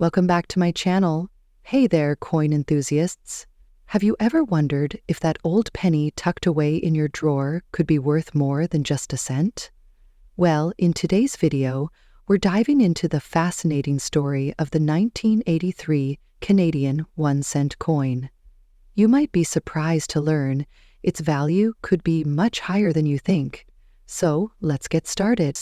Welcome back to my channel. Hey there, coin enthusiasts. Have you ever wondered if that old penny tucked away in your drawer could be worth more than just a cent? Well, in today's video, we're diving into the fascinating story of the 1983 Canadian 1-cent coin. You might be surprised to learn its value could be much higher than you think. So, let's get started.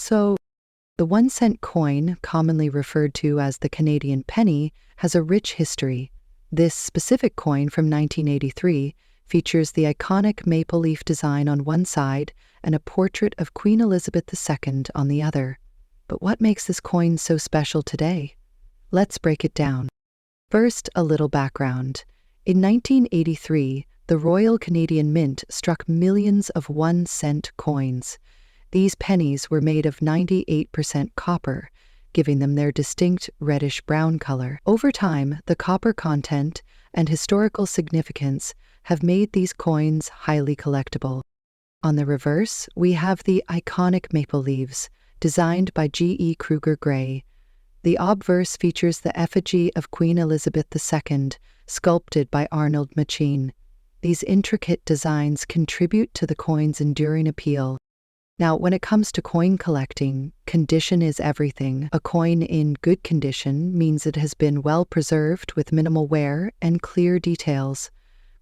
The 1-cent coin, commonly referred to as the Canadian penny, has a rich history. This specific coin from 1983 features the iconic maple leaf design on one side and a portrait of Queen Elizabeth II on the other. But what makes this coin so special today? Let's break it down. First, a little background. In 1983, the Royal Canadian Mint struck millions of 1-cent coins. These pennies were made of 98% copper, giving them their distinct reddish-brown color. Over time, the copper content and historical significance have made these coins highly collectible. On the reverse, we have the iconic maple leaves, designed by G.E. Kruger Gray. The obverse features the effigy of Queen Elizabeth II, sculpted by Arnold Machin. These intricate designs contribute to the coin's enduring appeal. Now, when it comes to coin collecting, condition is everything. A coin in good condition means it has been well preserved with minimal wear and clear details.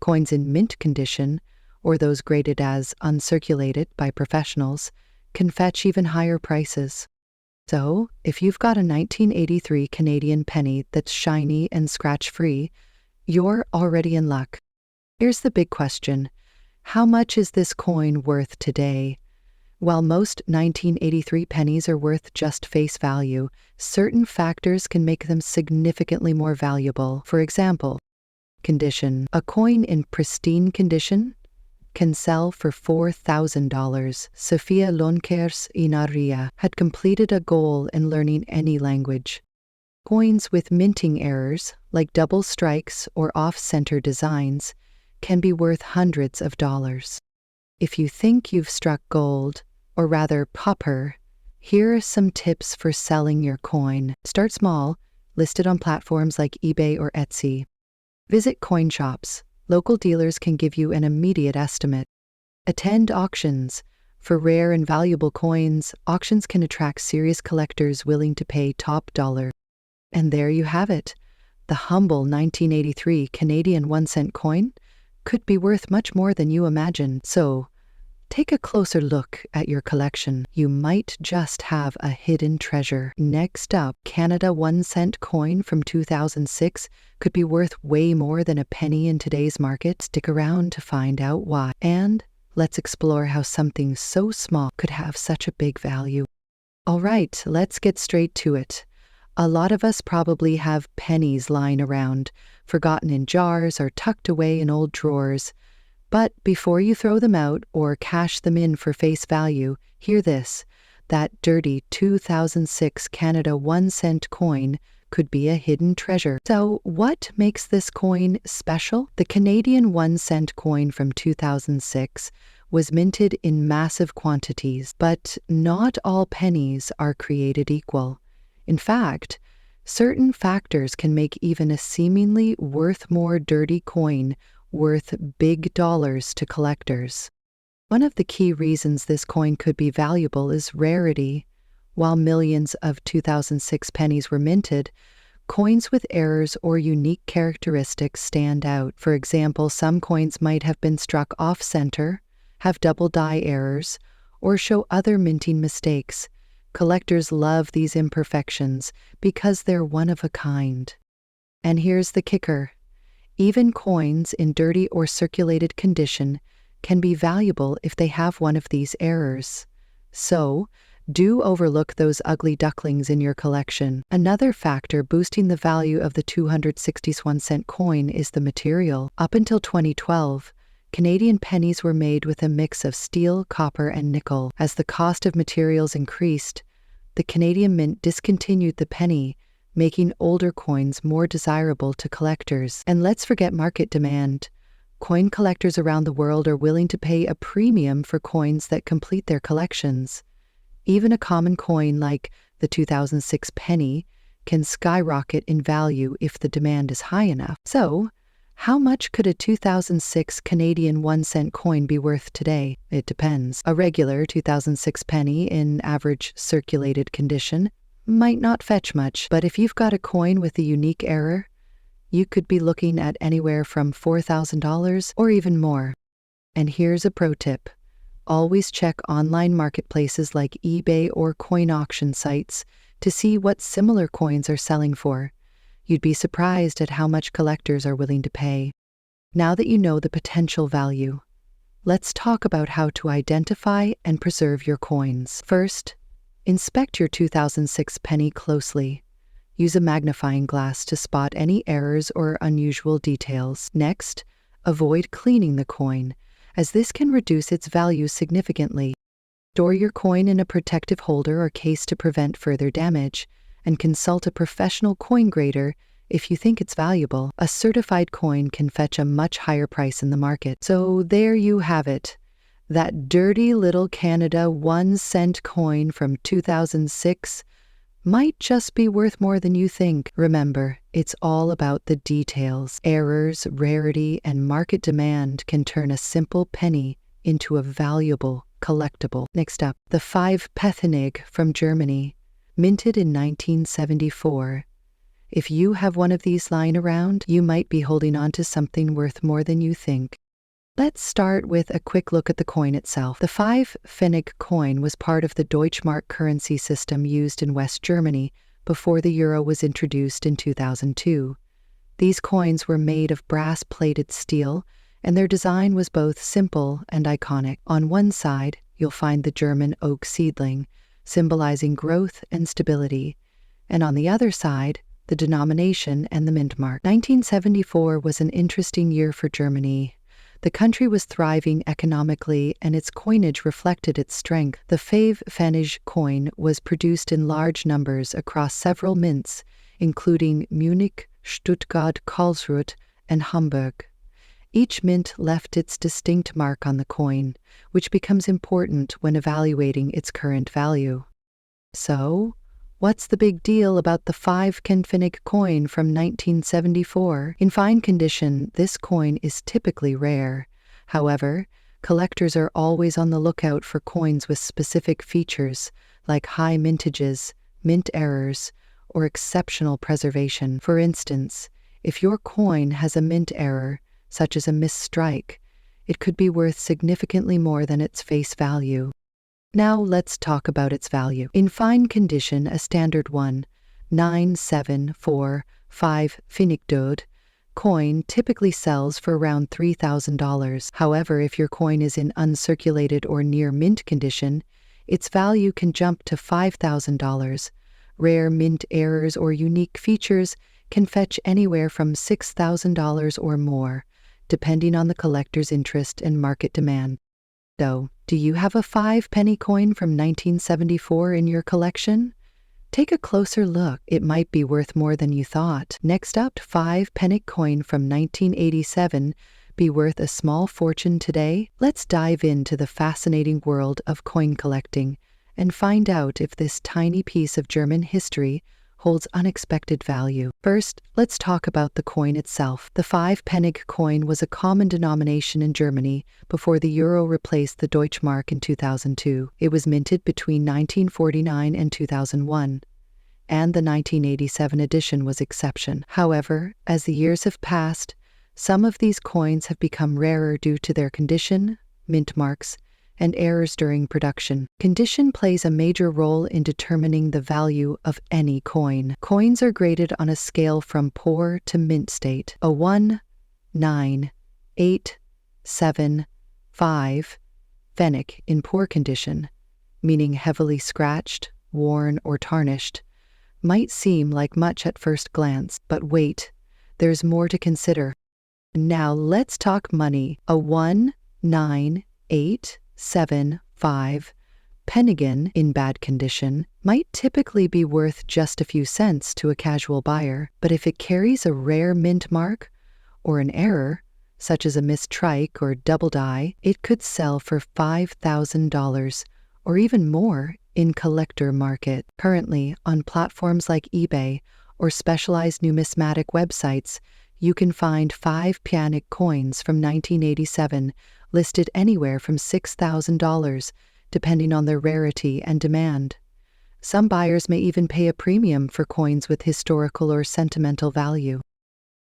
Coins in mint condition, or those graded as uncirculated by professionals, can fetch even higher prices. So, if you've got a 1983 Canadian penny that's shiny and scratch-free, you're already in luck. Here's the big question: how much is this coin worth today? While most 1983 pennies are worth just face value, certain factors can make them significantly more valuable. For example, condition. A coin in pristine condition can sell for $4,000. Sofia Lonkers Inaria had completed a goal in learning any language. Coins with minting errors, like double strikes or off-center designs, can be worth hundreds of dollars. If you think you've struck gold, or rather copper, here are some tips for selling your coin. Start small, listed on platforms like eBay or Etsy. Visit coin shops. Local dealers can give you an immediate estimate. Attend auctions. For rare and valuable coins, auctions can attract serious collectors willing to pay top dollar. And there you have it. The humble 1983 Canadian 1-cent coin could be worth much more than you imagine. So, take a closer look at your collection. You might just have a hidden treasure. Next up, Canada 1-cent coin from 2006 could be worth way more than a penny in today's market. Stick around to find out why. And let's explore how something so small could have such a big value. All right, let's get straight to it. A lot of us probably have pennies lying around, forgotten in jars or tucked away in old drawers. But before you throw them out or cash them in for face value, hear this: that dirty 2006 Canada 1-cent coin could be a hidden treasure. So, what makes this coin special? The Canadian 1-cent coin from 2006 was minted in massive quantities, but not all pennies are created equal. In fact, certain factors can make even a seemingly worth more dirty coin worth big dollars to collectors. One of the key reasons this coin could be valuable is rarity. While millions of 2006 pennies were minted, coins with errors or unique characteristics stand out. For example, some coins might have been struck off-center, have double die errors, or show other minting mistakes. Collectors love these imperfections because they're one of a kind. And here's the kicker: even coins in dirty or circulated condition can be valuable if they have one of these errors. So, do overlook those ugly ducklings in your collection. Another factor boosting the value of the 261-cent coin is the material. Up until 2012, Canadian pennies were made with a mix of steel, copper, and nickel. As the cost of materials increased, the Canadian Mint discontinued the penny, making older coins more desirable to collectors. And let's forget market demand. Coin collectors around the world are willing to pay a premium for coins that complete their collections. Even a common coin like the 2006 penny can skyrocket in value if the demand is high enough. So, how much could a 2006 Canadian 1-cent coin be worth today? It depends. A regular 2006 penny in average circulated condition might not fetch much, but if you've got a coin with a unique error, you could be looking at anywhere from $4,000 or even more. And here's a pro tip. Always check online marketplaces like eBay or coin auction sites to see what similar coins are selling for. You'd be surprised at how much collectors are willing to pay. Now that you know the potential value, let's talk about how to identify and preserve your coins. First, inspect your 2006 penny closely. Use a magnifying glass to spot any errors or unusual details. Next, avoid cleaning the coin, as this can reduce its value significantly. Store your coin in a protective holder or case to prevent further damage, and consult a professional coin grader if you think it's valuable. A certified coin can fetch a much higher price in the market. So there you have it. That dirty little Canada 1-cent coin from 2006 might just be worth more than you think. Remember, it's all about the details. Errors, rarity, and market demand can turn a simple penny into a valuable collectible. Next up, the 5-Pfennig from Germany, minted in 1974. If you have one of these lying around, you might be holding on to something worth more than you think. Let's start with a quick look at the coin itself. The 5-Pfennig coin was part of the Deutschmark currency system used in West Germany before the euro was introduced in 2002. These coins were made of brass-plated steel, and their design was both simple and iconic. On one side, you'll find the German oak seedling, symbolizing growth and stability, and on the other side, the denomination and the mint mark. 1974 was an interesting year for Germany. The country was thriving economically, and its coinage reflected its strength. The 5-Pfennig coin was produced in large numbers across several mints, including Munich, Stuttgart, Karlsruhe, and Hamburg. Each mint left its distinct mark on the coin, which becomes important when evaluating its current value. So, what's the big deal about the 5-Pfennig coin from 1974? In fine condition, this coin is typically rare. However, collectors are always on the lookout for coins with specific features, like high mintages, mint errors, or exceptional preservation. For instance, if your coin has a mint error, such as a missed strike, it could be worth significantly more than its face value. Now let's talk about its value. In fine condition, a standard 1,974,5 Pfennig coin typically sells for around $3,000. However, if your coin is in uncirculated or near mint condition, its value can jump to $5,000. Rare mint errors or unique features can fetch anywhere from $6,000 or more, depending on the collector's interest and market demand. So, do you have a 5-penny coin from 1974 in your collection? Take a closer look. It might be worth more than you thought. Next up, 5-penny coin from 1987 be worth a small fortune today? Let's dive into the fascinating world of coin collecting and find out if this tiny piece of German history holds unexpected value. First, let's talk about the coin itself. The 5-Pfennig coin was a common denomination in Germany before the euro replaced the Deutschmark in 2002. It was minted between 1949 and 2001, and the 1987 edition was exception. However, as the years have passed, some of these coins have become rarer due to their condition, mint marks, and errors during production. Condition plays a major role in determining the value of any coin. Coins are graded on a scale from poor to mint state. A 1, 9, 8, 7, 5 Pfennig in poor condition, meaning heavily scratched, worn, or tarnished, might seem like much at first glance, but wait, there's more to consider. Now let's talk money. A 1, 9, 8, 7, 5 Pfennig in bad condition might typically be worth just a few cents to a casual buyer, but if it carries a rare mint mark or an error, such as a missed trike or double die, it could sell for $5,000 or even more in collector market. Currently, on platforms like eBay or specialized numismatic websites, you can find 5 peonic coins from 1987 listed anywhere from $6,000, depending on their rarity and demand. Some buyers may even pay a premium for coins with historical or sentimental value.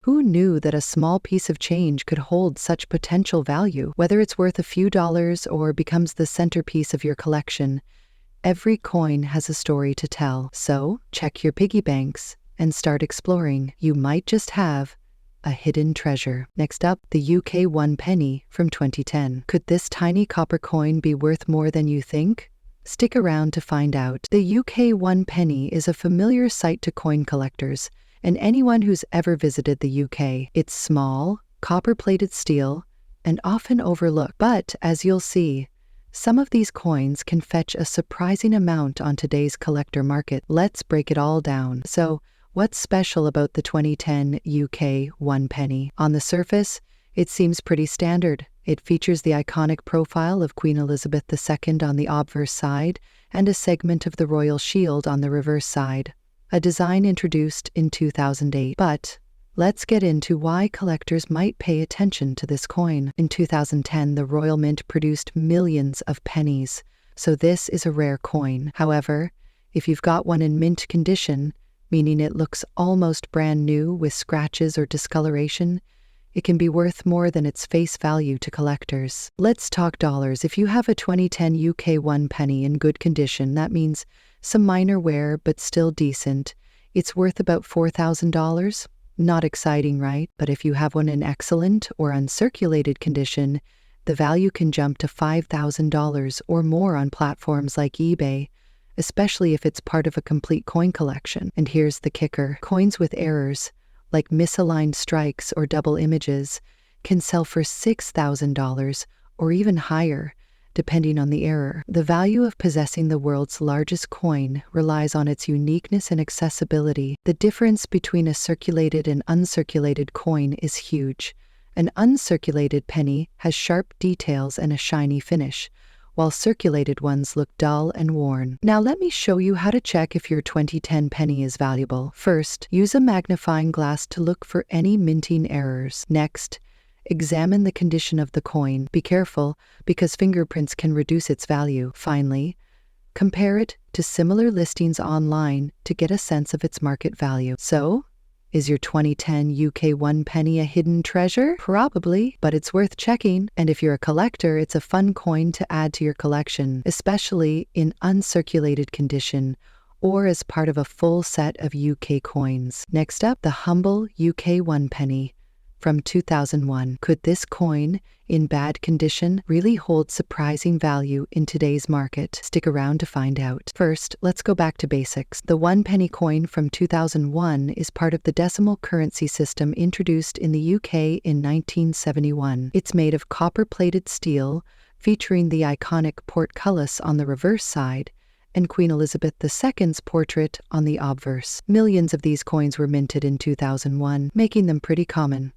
Who knew that a small piece of change could hold such potential value? Whether it's worth a few dollars or becomes the centerpiece of your collection, every coin has a story to tell. So, check your piggy banks and start exploring. You might just have a hidden treasure. Next up, the UK 1 penny from 2010. Could this tiny copper coin be worth more than you think? Stick around to find out. The UK 1 penny is a familiar sight to coin collectors and anyone who's ever visited the UK. It's small, copper-plated steel, and often overlooked. But, as you'll see, some of these coins can fetch a surprising amount on today's collector market. Let's break it all down. So, what's special about the 2010 UK 1 penny? On the surface, it seems pretty standard. It features the iconic profile of Queen Elizabeth II on the obverse side and a segment of the royal shield on the reverse side, a design introduced in 2008. But let's get into why collectors might pay attention to this coin. In 2010, the Royal Mint produced millions of pennies, so this is a rare coin. However, if you've got one in mint condition, meaning it looks almost brand new with scratches or discoloration, it can be worth more than its face value to collectors. Let's talk dollars. If you have a 2010 UK 1 penny in good condition, that means some minor wear but still decent, it's worth about $4,000. Not exciting, right? But if you have one in excellent or uncirculated condition, the value can jump to $5,000 or more on platforms like eBay, especially if it's part of a complete coin collection. And here's the kicker. Coins with errors, like misaligned strikes or double images, can sell for $6,000 or even higher, depending on the error. The value of possessing the world's largest coin relies on its uniqueness and accessibility. The difference between a circulated and uncirculated coin is huge. An uncirculated penny has sharp details and a shiny finish, while circulated ones look dull and worn. Now let me show you how to check if your 2010 penny is valuable. First, use a magnifying glass to look for any minting errors. Next, examine the condition of the coin. Be careful, because fingerprints can reduce its value. Finally, compare it to similar listings online to get a sense of its market value. So, is your 2010 UK 1 penny a hidden treasure? Probably, but it's worth checking. And if you're a collector, it's a fun coin to add to your collection, especially in uncirculated condition or as part of a full set of UK coins. Next up, the humble UK 1 penny from 2001. Could this coin, in bad condition, really hold surprising value in today's market? Stick around to find out. First, let's go back to basics. The 1 penny coin from 2001 is part of the decimal currency system introduced in the UK in 1971. It's made of copper-plated steel, featuring the iconic portcullis on the reverse side and Queen Elizabeth II's portrait on the obverse. Millions of these coins were minted in 2001, making them pretty common.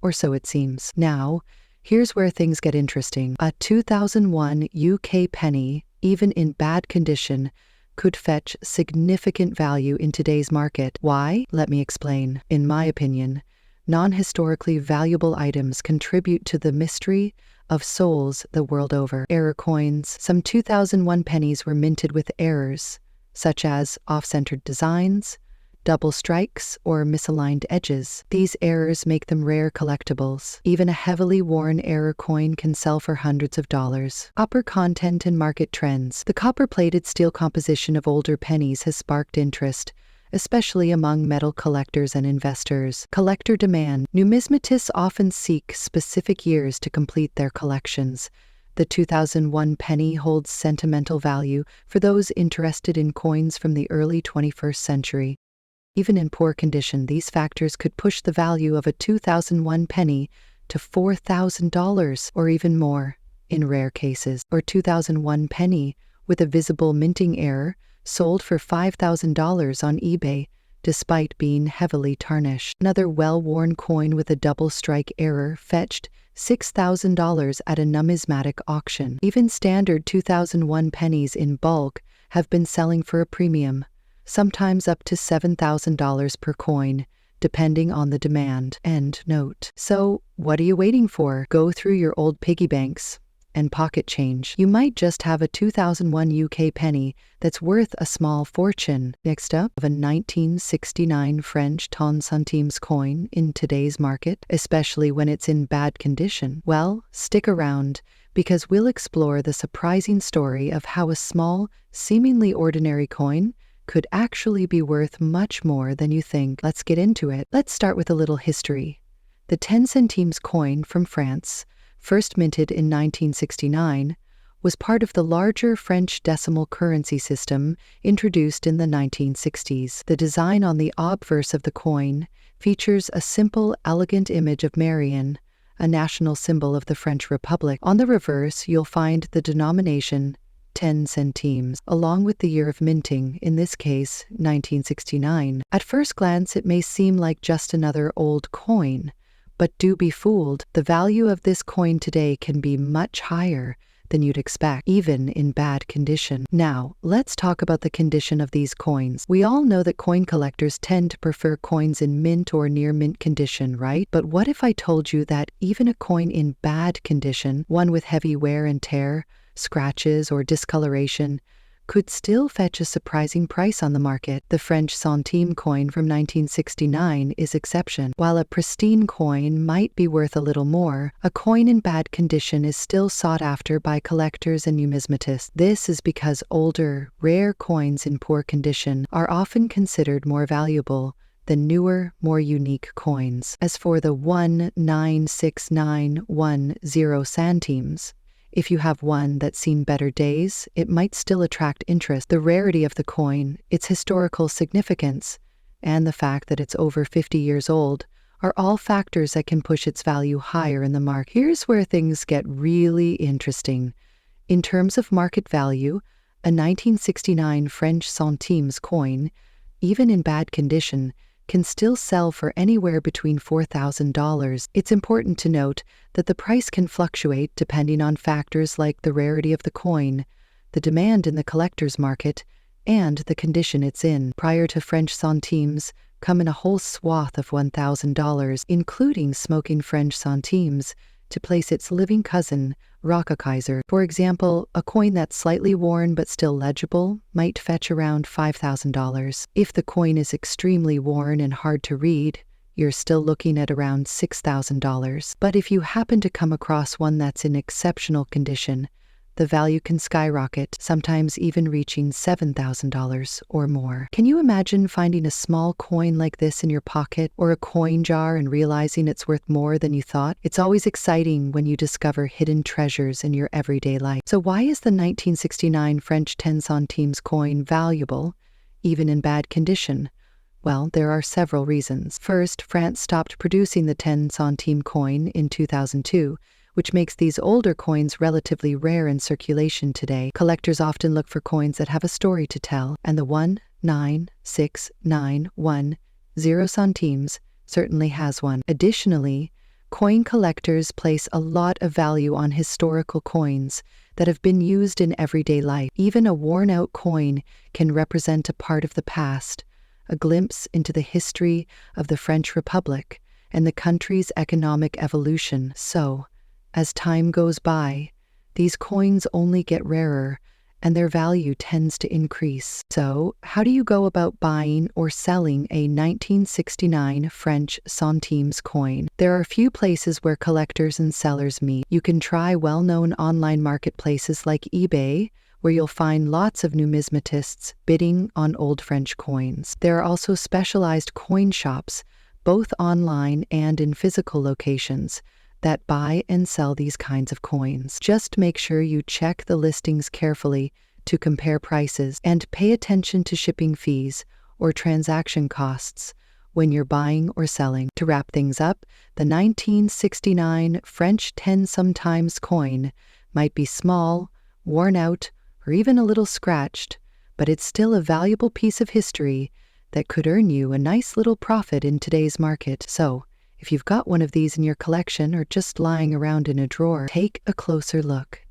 Or so it seems. Now, here's where things get interesting. A 2001 UK penny, even in bad condition, could fetch significant value in today's market. Why? Let me explain. In my opinion, non-historically valuable items contribute to the mystery of souls the world over. Error coins. Some 2001 pennies were minted with errors, such as off-centered designs, double strikes, or misaligned edges. These errors make them rare collectibles. Even a heavily worn error coin can sell for hundreds of dollars. Copper content and market trends. The copper-plated steel composition of older pennies has sparked interest, especially among metal collectors and investors. Collector demand. Numismatists often seek specific years to complete their collections. The 2001 penny holds sentimental value for those interested in coins from the early 21st century. Even in poor condition, these factors could push the value of a 2001 penny to $4,000 or even more in rare cases. Or 2001 penny with a visible minting error sold for $5,000 on eBay despite being heavily tarnished. Another well-worn coin with a double strike error fetched $6,000 at a numismatic auction. Even standard 2001 pennies in bulk have been selling for a premium, sometimes up to $7,000 per coin, depending on the demand. End note. So, what are you waiting for? Go through your old piggy banks and pocket change. You might just have a 2001 UK penny that's worth a small fortune. Next up, a 1969 French 10 centimes coin in today's market, especially when it's in bad condition. Well, stick around, because we'll explore the surprising story of how a small, seemingly ordinary coin could actually be worth much more than you think. Let's get into it. Let's start with a little history. The 10 centimes coin from France, first minted in 1969, was part of the larger French decimal currency system introduced in the 1960s. The design on the obverse of the coin features a simple, elegant image of Marion, a national symbol of the French Republic. On the reverse, you'll find the denomination 10 centimes, along with the year of minting, in this case, 1969. At first glance, it may seem like just another old coin, but do be fooled, the value of this coin today can be much higher than you'd expect, even in bad condition. Now, let's talk about the condition of these coins. We all know that coin collectors tend to prefer coins in mint or near mint condition, right? But what if I told you that even a coin in bad condition, one with heavy wear and tear, scratches, or discoloration, could still fetch a surprising price on the market? The French centime coin from 1969 is exception. While a pristine coin might be worth a little more, a coin in bad condition is still sought after by collectors and numismatists. This is because older, rare coins in poor condition are often considered more valuable than newer, more unique coins. As for the 1,96910 centimes, if you have one that's seen better days, it might still attract interest. The rarity of the coin, its historical significance, and the fact that it's over 50 years old are all factors that can push its value higher in the market. Here's where things get really interesting. In terms of market value, a 1969 French centimes coin, even in bad condition, can still sell for anywhere between $4,000. It's important to note that the price can fluctuate depending on factors like the rarity of the coin, the demand in the collector's market, and the condition it's in. Prior to French centimes come in a whole swath of $1,000, including smoking French centimes, to place its living cousin, Rockakaiser. For example, a coin that's slightly worn but still legible might fetch around $5,000. If the coin is extremely worn and hard to read, you're still looking at around $6,000. But if you happen to come across one that's in exceptional condition, the value can skyrocket, sometimes even reaching $7,000 or more. Can you imagine finding a small coin like this in your pocket or a coin jar and realizing it's worth more than you thought? It's always exciting when you discover hidden treasures in your everyday life. So why is the 1969 French 10 centimes coin valuable, even in bad condition? Well, there are several reasons. First, France stopped producing the 10 centime coin in 2002, which makes these older coins relatively rare in circulation today. Collectors often look for coins that have a story to tell, and the 1,96910 centimes certainly has one. Additionally, coin collectors place a lot of value on historical coins that have been used in everyday life. Even a worn-out coin can represent a part of the past, a glimpse into the history of the French Republic and the country's economic evolution. So, as time goes by, these coins only get rarer, and their value tends to increase. So, how do you go about buying or selling a 1969 French centimes coin? There are a few places where collectors and sellers meet. You can try well-known online marketplaces like eBay, where you'll find lots of numismatists bidding on old French coins. There are also specialized coin shops, both online and in physical locations, that buy and sell these kinds of coins. Just make sure you check the listings carefully to compare prices and pay attention to shipping fees or transaction costs when you're buying or selling. To wrap things up, the 1969 French 10 centimes coin might be small, worn out, or even a little scratched, but it's still a valuable piece of history that could earn you a nice little profit in today's market. So, if you've got one of these in your collection or just lying around in a drawer, take a closer look.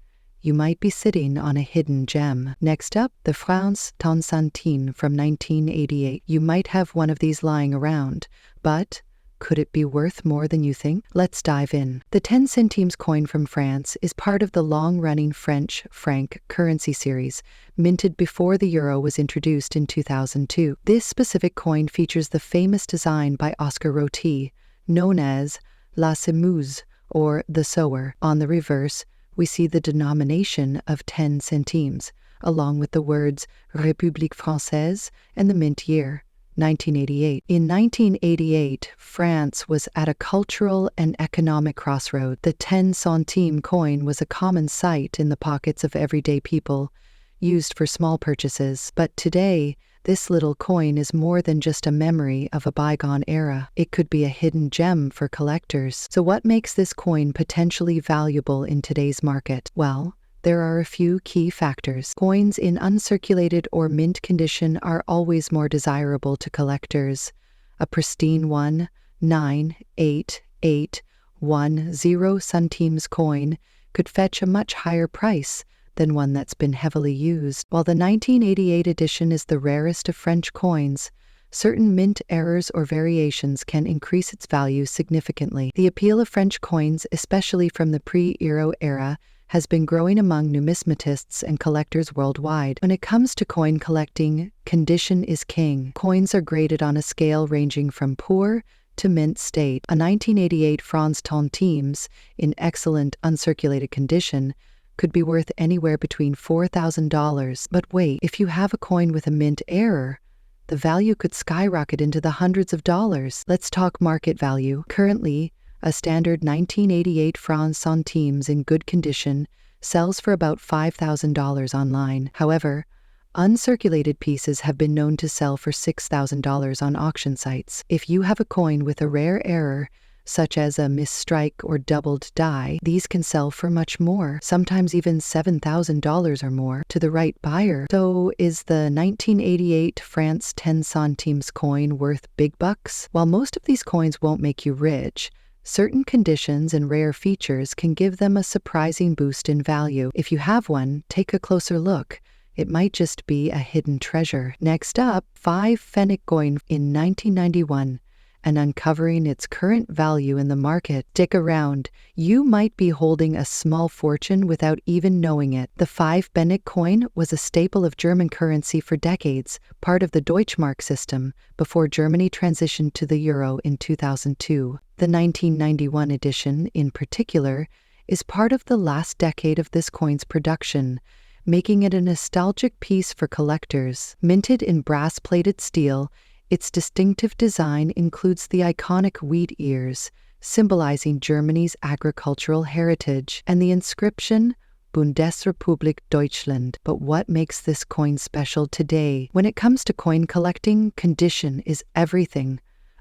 you might be sitting on a hidden gem. Next up, the France 10 centimes from 1988. You might have one of these lying around, but could it be worth more than you think? Let's dive in. The 10 centimes coin from France is part of the long-running French franc currency series, minted before the euro was introduced in 2002. This specific coin features the famous design by Oscar Roti, known as La Semeuse, or the sower. On the reverse, we see the denomination of 10 centimes, along with the words République Française and the mint year, 1988. In 1988, France was at a cultural and economic crossroad. The 10 centime coin was a common sight in the pockets of everyday people, used for small purchases. But today, this little coin is more than just a memory of a bygone era. It could be a hidden gem for collectors. So what makes this coin potentially valuable in today's market? Well, there are a few key factors. Coins in uncirculated or mint condition are always more desirable to collectors. A pristine 1,98810 centimes coin could fetch a much higher price than one that's been heavily used. While the 1988 edition is the rarest of French coins, certain mint errors or variations can increase its value significantly. The appeal of French coins, especially from the pre-euro era, has been growing among numismatists and collectors worldwide. When it comes to coin collecting, condition is king. Coins are graded on a scale ranging from poor to mint state. A 1988 francs centimes in excellent uncirculated condition could be worth anywhere between $4,000. But wait, if you have a coin with a mint error, the value could skyrocket into the hundreds of dollars. Let's talk market value. Currently, a standard 1988 francs centimes in good condition sells for about $5,000 online. However, uncirculated pieces have been known to sell for $6,000 on auction sites. If you have a coin with a rare error, such as a misstrike or doubled die, these can sell for much more, sometimes even $7,000 or more, to the right buyer. So is the 1988 France 10 centimes coin worth big bucks? While most of these coins won't make you rich, certain conditions and rare features can give them a surprising boost in value. If you have one, take a closer look. It might just be a hidden treasure. Next up, 5 Pfennig coin in 1991. And uncovering its current value in the market. Stick around. You might be holding a small fortune without even knowing it. The 5 Pfennig coin was a staple of German currency for decades, part of the Deutschmark system, before Germany transitioned to the euro in 2002. The 1991 edition, in particular, is part of the last decade of this coin's production, making it a nostalgic piece for collectors. Minted in brass-plated steel, its distinctive design includes the iconic wheat ears, symbolizing Germany's agricultural heritage, and the inscription Bundesrepublik Deutschland. But what makes this coin special today? When it comes to coin collecting, condition is everything.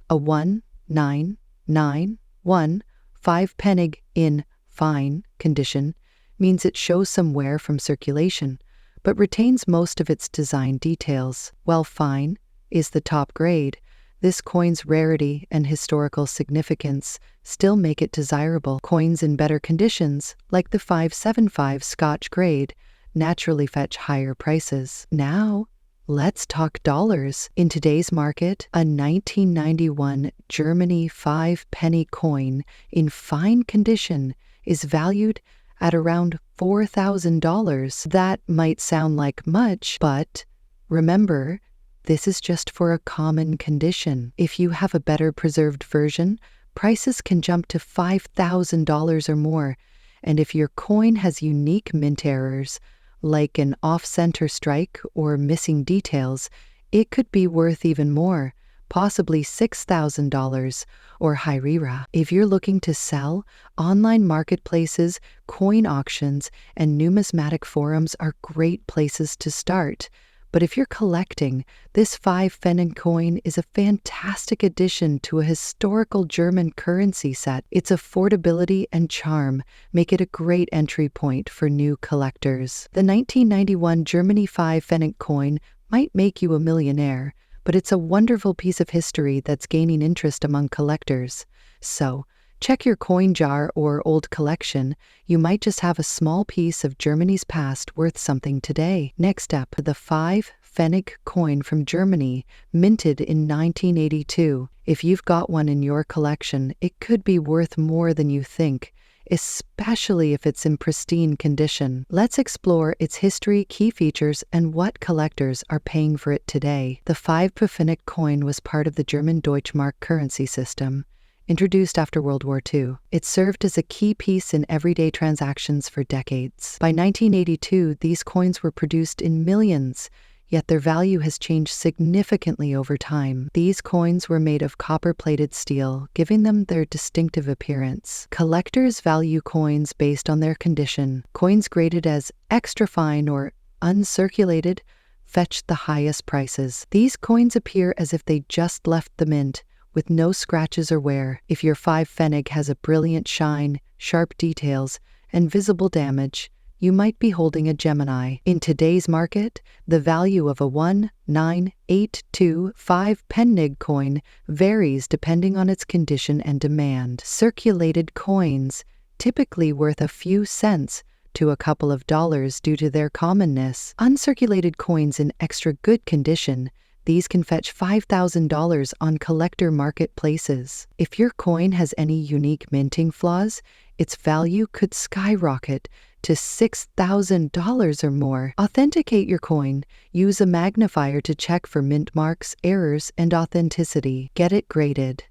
A 1991 5 Pfennig in fine condition means it shows some wear from circulation, but retains most of its design details. While fine is the top grade, this coin's rarity and historical significance still make it desirable. Coins in better conditions, like the 575 Scotch grade, naturally fetch higher prices. Now, let's talk dollars. In today's market, a 1991 Germany 5 penny coin in fine condition is valued at around $4,000. That might sound like much, but remember, this is just for a common condition. If you have a better preserved version, prices can jump to $5,000 or more. And if your coin has unique mint errors, like an off-center strike or missing details, it could be worth even more, possibly $6,000 or higher. If you're looking to sell, online marketplaces, coin auctions, and numismatic forums are great places to start. But if you're collecting, this 5 Pfennig coin is a fantastic addition to a historical German currency set. Its affordability and charm make it a great entry point for new collectors. The 1991 Germany 5 Pfennig coin might make you a millionaire, but it's a wonderful piece of history that's gaining interest among collectors. So, Check your coin jar or old collection. You might just have a small piece of Germany's past worth something today. Next up, the 5-Pfennig coin from Germany, minted in 1982. If you've got one in your collection, it could be worth more than you think, especially if it's in pristine condition. Let's explore its history, key features, and what collectors are paying for it today. The 5-Pfennig coin was part of the German Deutschmark currency system, introduced after World War II. It served as a key piece in everyday transactions for decades. By 1982, these coins were produced in millions, yet their value has changed significantly over time. These coins were made of copper-plated steel, giving them their distinctive appearance. Collectors value coins based on their condition. Coins graded as extra fine or uncirculated fetch the highest prices. These coins appear as if they just left the mint, with no scratches or wear. If your 5-Pfennig has a brilliant shine, sharp details, and visible damage, you might be holding a Gemini. In today's market, the value of a 1,982 5-Pfennig coin varies depending on its condition and demand. Circulated coins, typically worth a few cents to a couple of dollars due to their commonness. Uncirculated coins in extra good condition, these can fetch $5,000 on collector marketplaces. If your coin has any unique minting flaws, its value could skyrocket to $6,000 or more. Authenticate your coin. Use a magnifier to check for mint marks, errors, and authenticity. Get it graded.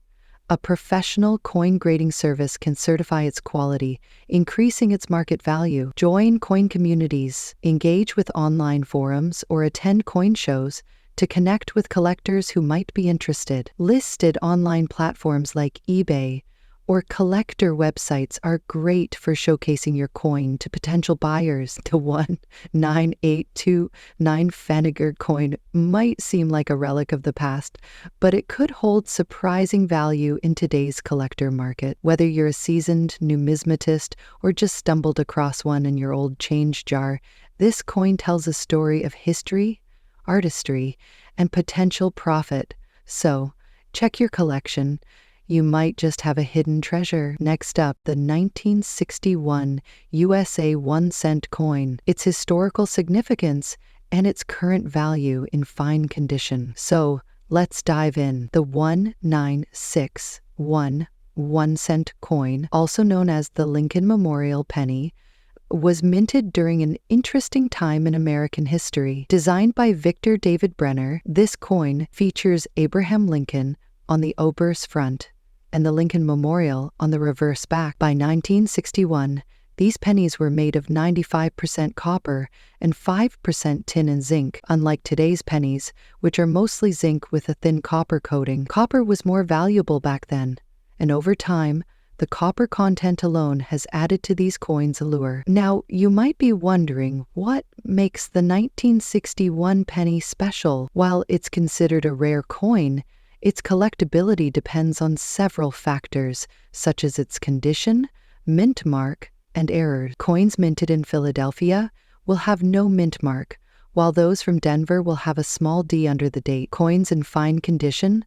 A professional coin grading service can certify its quality, increasing its market value. Join coin communities. Engage with online forums or attend coin shows to connect with collectors who might be interested. Listed online platforms like eBay or collector websites are great for showcasing your coin to potential buyers. The 1,982 9-Pfennig coin might seem like a relic of the past, but it could hold surprising value in today's collector market. Whether you're a seasoned numismatist or just stumbled across one in your old change jar, this coin tells a story of history, artistry, and potential profit. So, check your collection. You might just have a hidden treasure. Next up, the 1961 USA 1-cent coin. Its historical significance and its current value in fine condition. So, let's dive in. The 1961 1-cent coin, also known as the Lincoln Memorial penny, was minted during an interesting time in American history. Designed by Victor David Brenner, this coin features Abraham Lincoln on the obverse front and the Lincoln Memorial on the reverse back. By 1961, these pennies were made of 95% copper and 5% tin and zinc. Unlike today's pennies, which are mostly zinc with a thin copper coating, copper was more valuable back then, and over time, the copper content alone has added to these coins' allure. Now, you might be wondering what makes the 1961 penny special. While it's considered a rare coin, its collectability depends on several factors, such as its condition, mint mark, and error. Coins minted in Philadelphia will have no mint mark, while those from Denver will have a small D under the date. Coins in fine condition,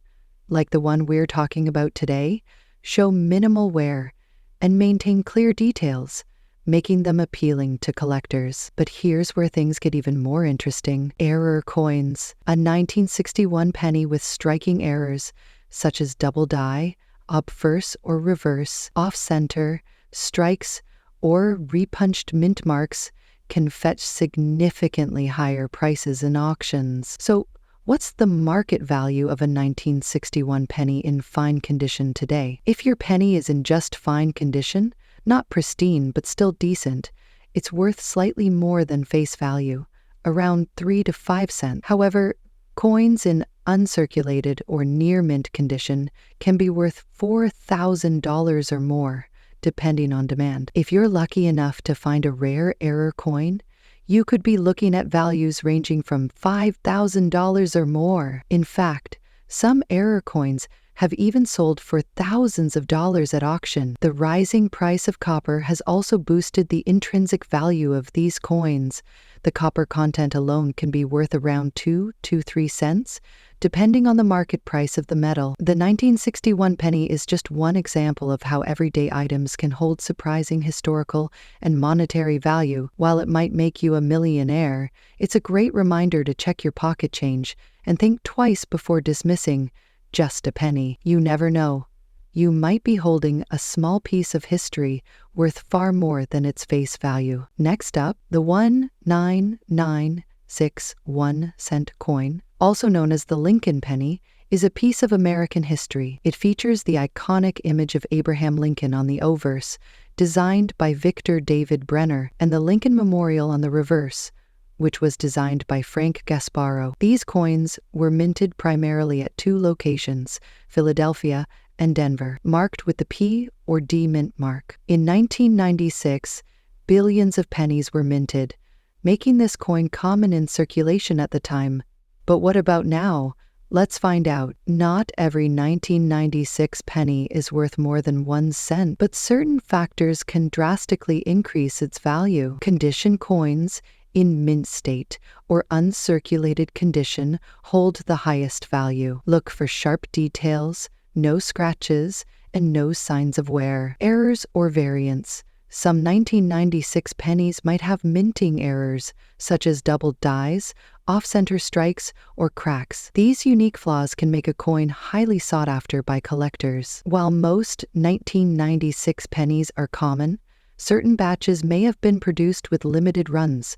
like the one we're talking about today, show minimal wear and maintain clear details, making them appealing to collectors. But here's where things get even more interesting. Error coins. A 1961 penny with striking errors, such as double die, obverse or reverse, off-center, strikes, or repunched mint marks, can fetch significantly higher prices in auctions. So, what's the market value of a 1961 penny in fine condition today? If your penny is in just fine condition, not pristine but still decent, it's worth slightly more than face value, around 3 to 5 cents. However, coins in uncirculated or near mint condition can be worth $4,000 or more, depending on demand. If you're lucky enough to find a rare error coin, you could be looking at values ranging from $5,000 or more. In fact, some error coins have even sold for thousands of dollars at auction. The rising price of copper has also boosted the intrinsic value of these coins. The copper content alone can be worth around 2 to 3 cents, depending on the market price of the metal. The 1961 penny is just one example of how everyday items can hold surprising historical and monetary value. While it might make you a millionaire, it's a great reminder to check your pocket change and think twice before dismissing just a penny. You never know. You might be holding a small piece of history worth far more than its face value. Next up, the 1.9961 cent coin, also known as the Lincoln penny, is a piece of American history. It features the iconic image of Abraham Lincoln on the obverse, designed by Victor David Brenner, and the Lincoln Memorial on the reverse, which was designed by Frank Gasparro. These coins were minted primarily at 2 locations, Philadelphia and Denver, marked with the P or D mint mark. In 1996, billions of pennies were minted, making this coin common in circulation at the time. But what about now? Let's find out. Not every 1996 penny is worth more than 1 cent, but certain factors can drastically increase its value. Condition coins in mint state or uncirculated condition hold the highest value. Look for sharp details, no scratches, and no signs of wear. Errors or variants. Some 1996 pennies might have minting errors, such as doubled dies, off-center strikes, or cracks. These unique flaws can make a coin highly sought after by collectors. While most 1996 pennies are common, certain batches may have been produced with limited runs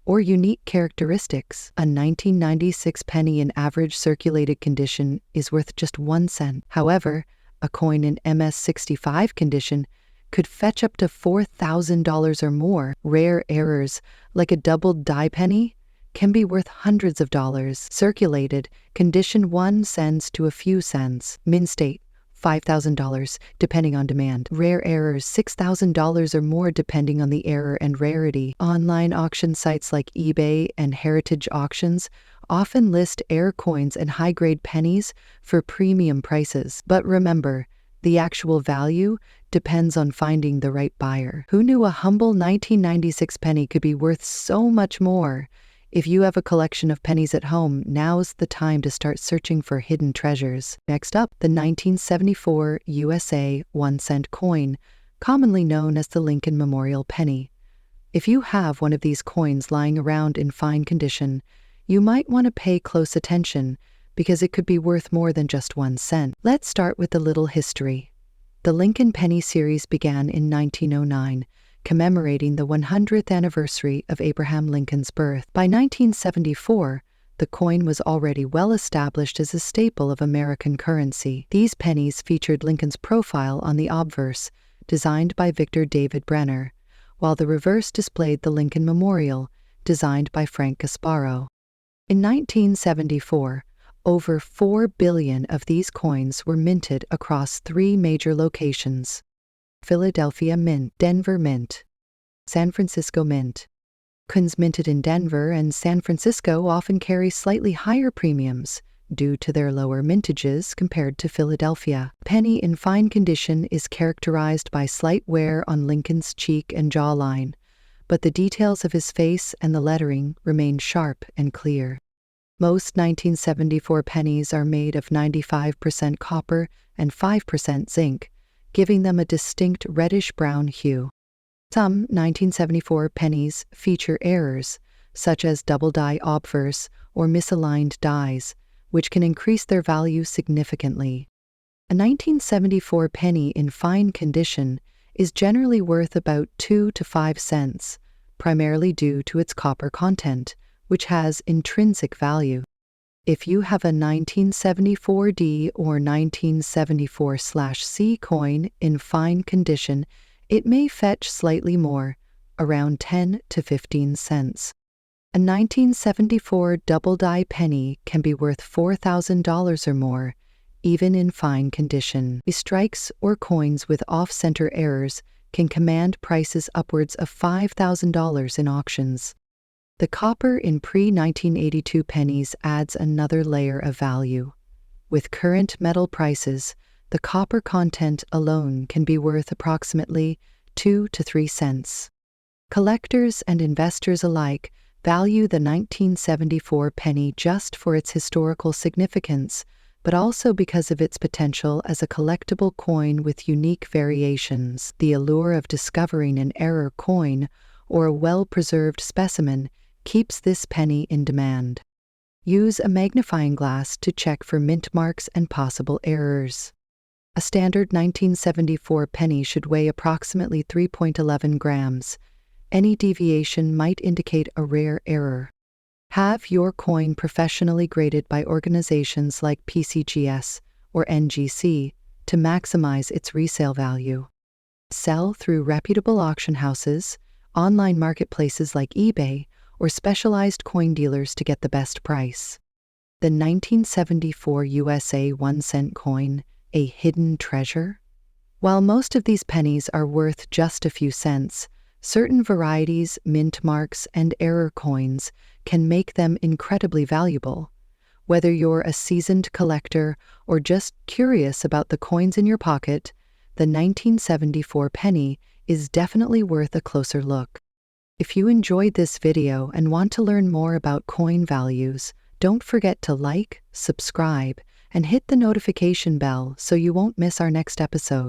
or unique characteristics. A 1996 penny in average circulated condition is worth just 1 cent. However, a coin in MS-65 condition could fetch up to $4,000 or more. Rare errors, like a doubled die penny, can be worth hundreds of dollars. Circulated condition 1 cents to a few cents. Mint state $5,000 depending on demand. Rare errors $6,000 or more depending on the error and rarity. Online auction sites like eBay and Heritage Auctions often list error coins and high-grade pennies for premium prices. But remember, the actual value depends on finding the right buyer. Who knew a humble 1996 penny could be worth so much more? If you have a collection of pennies at home, now's the time to start searching for hidden treasures. Next up, the 1974 USA 1 cent coin, commonly known as the Lincoln Memorial penny. If you have one of these coins lying around in fine condition, you might want to pay close attention because it could be worth more than just 1 cent. Let's start with a little history. The Lincoln penny series began in 1909, commemorating the 100th anniversary of Abraham Lincoln's birth. By 1974, the coin was already well established as a staple of American currency. These pennies featured Lincoln's profile on the obverse, designed by Victor David Brenner, while the reverse displayed the Lincoln Memorial, designed by Frank Gasparro. In 1974, over 4 billion of these coins were minted across 3 major locations: Philadelphia Mint, Denver Mint, San Francisco Mint. Coins minted in Denver and San Francisco often carry slightly higher premiums due to their lower mintages compared to Philadelphia. Penny in fine condition is characterized by slight wear on Lincoln's cheek and jawline, but the details of his face and the lettering remain sharp and clear. Most 1974 pennies are made of 95% copper and 5% zinc, giving them a distinct reddish-brown hue. Some 1974 pennies feature errors, such as double die obverse or misaligned dies, which can increase their value significantly. A 1974 penny in fine condition is generally worth about 2 to 5 cents, primarily due to its copper content, which has intrinsic value. If you have a 1974D or 1974/C coin in fine condition, it may fetch slightly more, around 10 to 15 cents. A 1974 double die penny can be worth $4,000 or more, even in fine condition. Strikes or coins with off-center errors can command prices upwards of $5,000 in auctions. The copper in pre-1982 pennies adds another layer of value. With current metal prices, the copper content alone can be worth approximately 2 to 3 cents. Collectors and investors alike value the 1974 penny just for its historical significance, but also because of its potential as a collectible coin with unique variations. The allure of discovering an error coin or a well-preserved specimen keeps this penny in demand. Use a magnifying glass to check for mint marks and possible errors. A standard 1974 penny should weigh approximately 3.11 grams. Any deviation might indicate a rare error. Have your coin professionally graded by organizations like PCGS or NGC to maximize its resale value. Sell through reputable auction houses, online marketplaces like eBay, or specialized coin dealers to get the best price. The 1974 USA 1-cent coin, a hidden treasure? While most of these pennies are worth just a few cents, certain varieties, mint marks, and error coins can make them incredibly valuable. Whether you're a seasoned collector or just curious about the coins in your pocket, the 1974 penny is definitely worth a closer look. If you enjoyed this video and want to learn more about coin values, don't forget to like, subscribe, and hit the notification bell so you won't miss our next episode.